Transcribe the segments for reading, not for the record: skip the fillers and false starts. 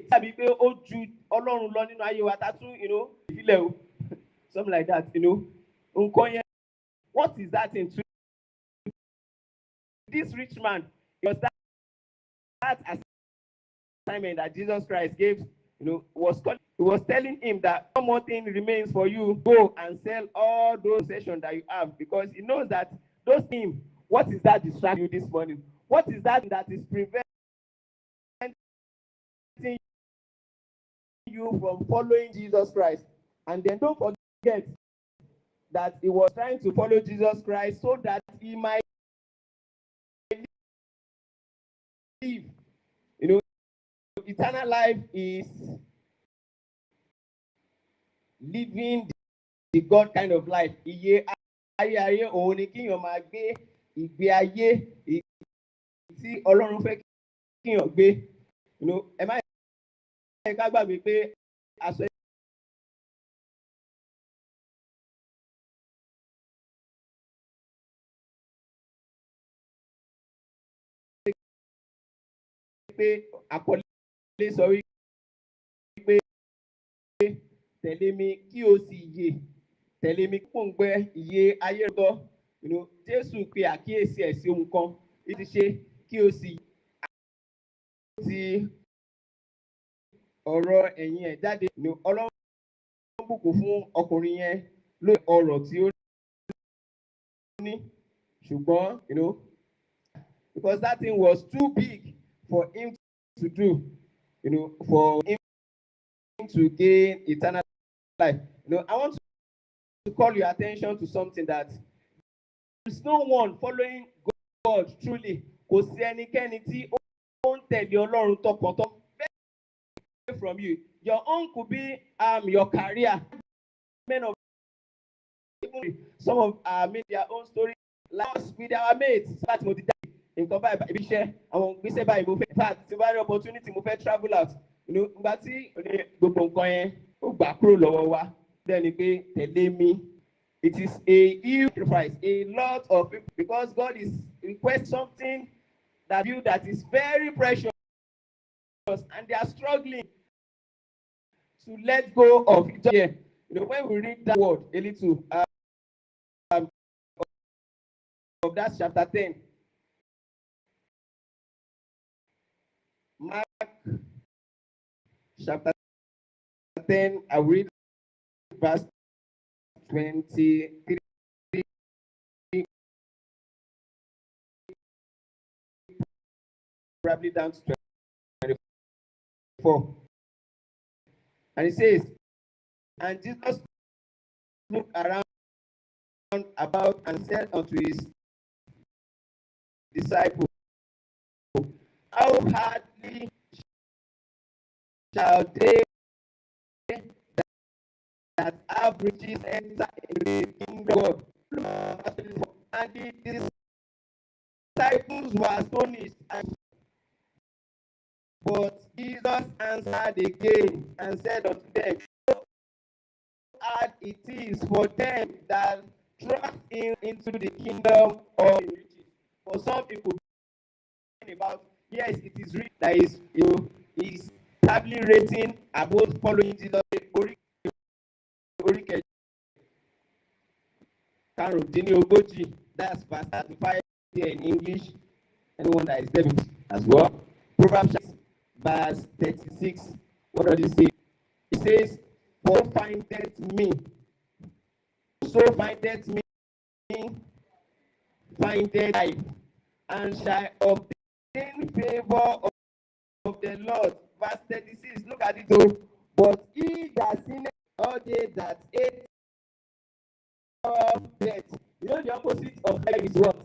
tàbí pé ó ju Ọlọ́run lọ nínú ayé wa tátún, ìfilẹ̀ o, something like that, nǹkan yẹn. What is that in this rich man? It was that assignment that Jesus Christ gave, was telling him that one more thing remains for you. Go and sell all those possessions that you have, because he knows that those things, what is that distracting you this morning? What is that is preventing you from following Jesus Christ? And then don't forget that he was trying to follow Jesus Christ so that he might live. Eternal life is living the God kind of life. Iye ayé òun ni kíyàn máa gbé ìgbé ayé tí Ọlọ́run fẹ́ kíyàn gbé. Ẹ má yẹ ká gbàgbé pé aṣọ pé àkọlé sọ wípé tẹ̀lé mi kí o sì yè, tẹ̀lé mi kó ń gbẹ ìyè ayé lọ. Jésù pe àkíyèsí ẹ̀ sí ohun kan, ìdí ṣe kí o sì ti ọ̀rọ̀ ẹ̀yìn ẹ̀ jáde. Ọlọ́run bùkún fún ọkùnrin yẹn lórí ọrọ̀ tí ó ní, ṣùgbọ́n because that thing was too big for him to do, for him to gain eternal life. I want to call your attention to something, that there is no one following God truly. Kò sí ẹnikẹ́ni tí ó ń tẹ̀lé Ọlọ́run tọkàntọkàn. From you, your own could be your career. Men of some of made their own story, like with our mates. That mo ti dá nǹkan báyìí ibi iṣẹ́, àwọn gbèsè báyìí mo fẹ́. In fact, tí bá rí opportunity mo fẹ́ travel out. Nígbà tí gbogbo nǹkan yẹn ó gbà kúrò lọ́wọ́ wa, then ni pé tẹ̀lé mi. It is a huge sacrifice. A lot of people, because God is request something that is very precious, and they are struggling to let go of it. Here, when we read that word a little of that chapter 10, Mark chapter 10, I read verse 23, probably down to 24. And it says, and Jesus looked around about and said unto his disciples, how hardly shall they that have riches enter into the kingdom of God? And the disciples were astonished. But Jesus answered again and said unto them, how hard it is for them that trust into the kingdom of riches. For some people, about, yes, it is rich that is tabulating about following Jesus. That's verse 35 here in English. Anyone that is there as well. Proverbs verse 36. What does it say? It says, for findeth me, so findeth me, findeth life, and shall obtain favor of the Lord. Verse 36, look at it though. But he that sinneth all day that ate of death. The opposite of life is what?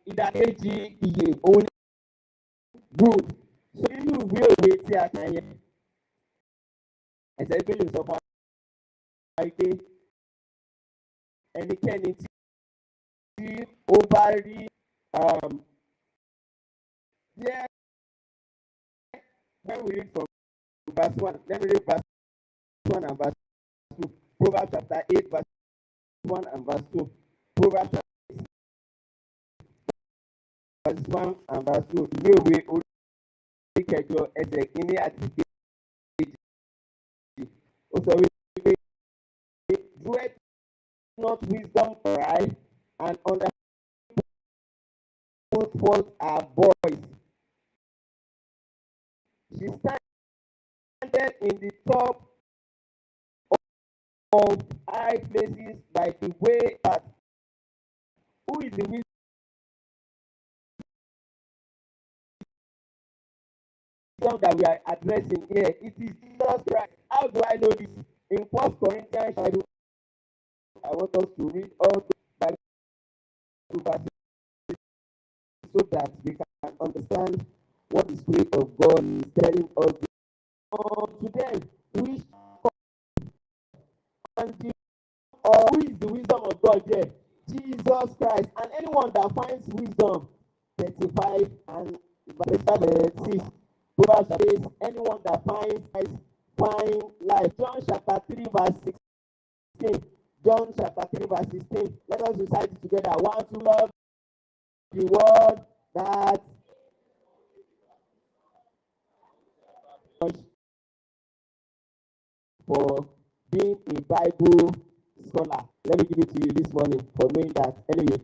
Ìdàkejì ìyè òun good. So nínú ìwé òwe tí a kà yẹn, ẹsẹ̀ ìpínlẹ̀ sọ fún wa pé ẹnikẹ́ni tí ó bá rí yeah, when we read from verse 1, let me read verse 1 and verse 2. Proverbs chapter 8, verse 1 and verse 2. Proverbs chapter 8, verse 1 and verse 2. Ìwé òwe orí kẹjọ ẹsẹ̀ kínní àti kejì ó sọ wípé dwell not wisdom pride and understand put forth her voice. She standeth in the top of high places by the way path. Who is the wisdom that we are addressing here? It is Jesus Christ. How do I know this? In 1 Corinthians, I want us to read all the Bible verses so that we can understand what the Spirit of God is telling us. To them, which and the, who is the wisdom of God here? Jesus Christ. And anyone that finds wisdom, 35 and 36. Proverbs says, anyone that finds life. John chapter 3 verse 16. John chapter 3 verse 16. Let us recite it together. 1, 2, love the word that for being a Bible scholar. Let me give it to you this morning for knowing that. Anyway,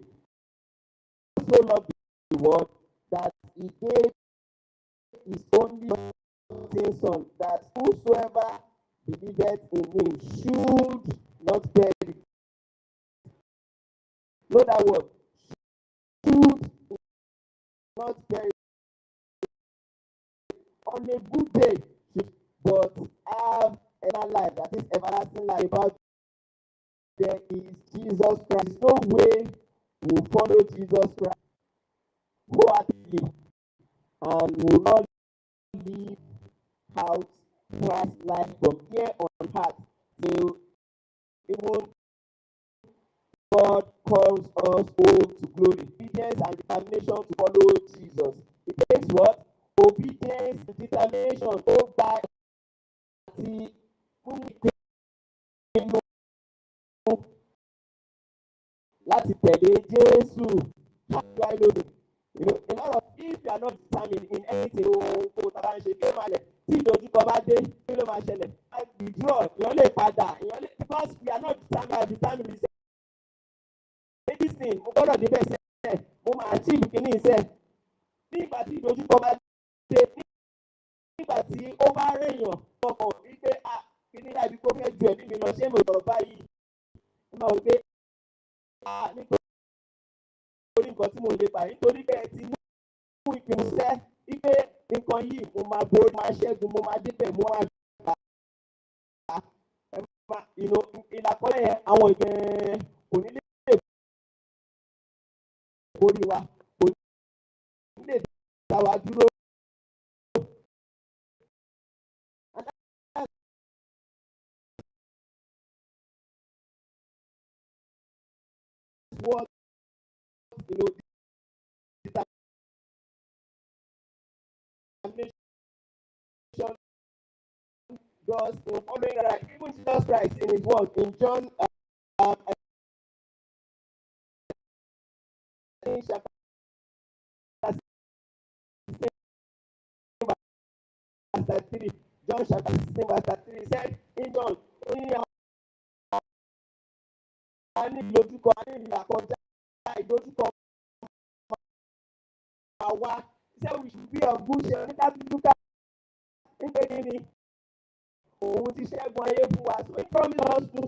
also love the word that he gave his only son, that whosoever believeth in him should not perish. Know that word. Should not perish. On a good day, but have eternal life, that is everlasting life. About there is Jesus Christ. No way will follow Jesus Christ wholeheartedly and will not live out Christ's life from here on earth till even God calls us home to glory. Obedience and determination to follow Jesus. It takes what? Obedience and determination over the láti tẹ̀lé Jésù. How do I know this? A lot of if you are not determined in anything o tara ń ṣe kí ló máa lẹ̀ tí ìdojúkọ bá dé kí ló máa ṣẹlẹ̀ withdraw èèyàn lè padà èèyàn lè because we are not determined we say this thing mo gbọ́dọ̀ débẹ̀ sẹ́ẹ̀ mo máa achieve kìíní iṣẹ́ nígbà tí ìdojúkọ bá dé nígbà tí ó bá rèèyàn ọkàn wípé kìíní dàbí kó fẹ́ ju ẹ̀mí mi lọ ṣé mo lọ báyìí ó máa wí pé nítorí nǹkan tí mo lè pa nítorí pé ẹ ti mú ìpinnu sẹ́ wípé nǹkan yìí mo máa borí máa ṣẹ́gun mo máa débẹ̀ mo máa gbà á ìlàkọ́lẹ̀ yẹn àwọn ìgbẹ́ kò ní lè borí wa kò ní lè dá wa dúró. What determination does in following right. Even Jesus Christ in his word in John chapter 3, John chapter 16 verse 3 said in John a ní ìdojúkọ a ní ìlàkọjá ìdojúkọ àwa ṣé we should be of good share oníkàtúntà nítorí ni òun ti ṣẹ́gun ayé fún wa so he promise us to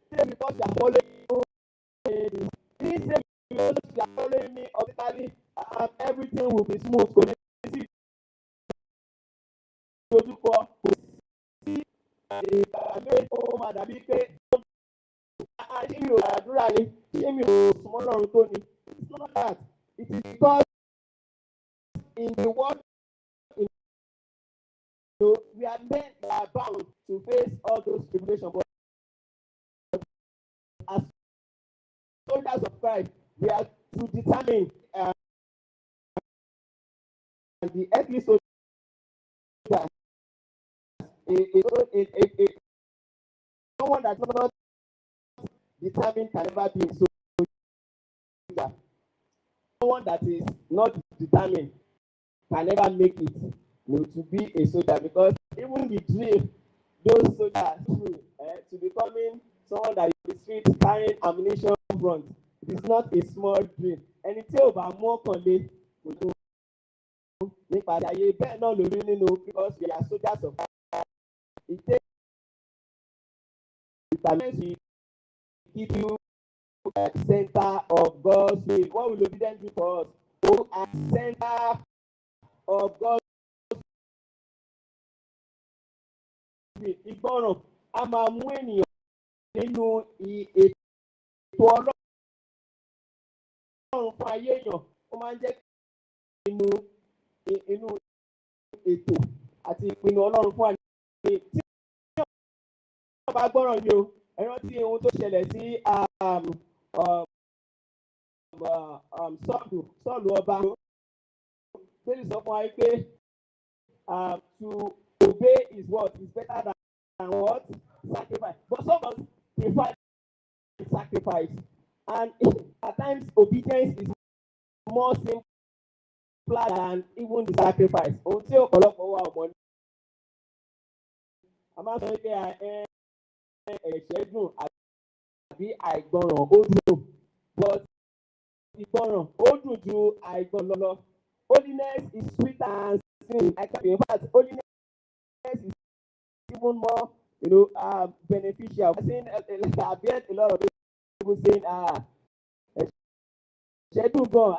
stay because we are following him he say because we are following me automatically and everything will be smooth kò ní sí ìdojúkọ kò sí ìgbàgbé ó máa dàbí pé ṣé mi ò àdúrà ni ṣé mi ò súnmọ́ lọ́run tó ni it's not that it is because in the world we are meant we are bound to face all those tribulations but as soldiers of Christ we are to determine the earthly soldier someone that's not determined can never be a soldier. Someone that is not determined can never make it. to be a soldier, because even the dream those soldiers through to becoming someone that is street carrying ammunition front, it is not a small dream. Ẹni tí ò bá mú ọkàn lé kò tó nípa ayé bẹ́ẹ̀ náà lórí nínú, because we are soldiers of God. It takes determination to keep you at the center of God's will. What will obedience do for us? Go at the center of God's will. Ìgbọràn a máa mú ènìyàn nínú ètò Ọlọ́run fún ayé èèyàn. Ó máa ń jẹ́ inú ètò àti ìpinnu Ọlọ́run fún ayé tí wọ́n bá gbọ́ràn ni o. Ẹ rántí ohun tó ṣẹlẹ̀ sí Sọ́ọ̀lù ọba. Bẹ́ẹ̀ni sọ fún wa pé to obey his word is better than what? Sacrifice. But some of us prefer sacrifice, and at times obedience is more simpler than even the sacrifice. Ohun tí ọ̀pọ̀lọpọ̀ wa ò mọ̀ ní. A máa sọ pé ẹ̀ṣẹ̀ dùn àbí àìgbọràn ó dùn, but ìgbọràn ó dùn ju àìgbọràn lọ. Holiness is sweeter than sin. In fact, holiness is even more, beneficial. I've heard a lot of people saying, ẹ̀ṣẹ̀ dùn gan,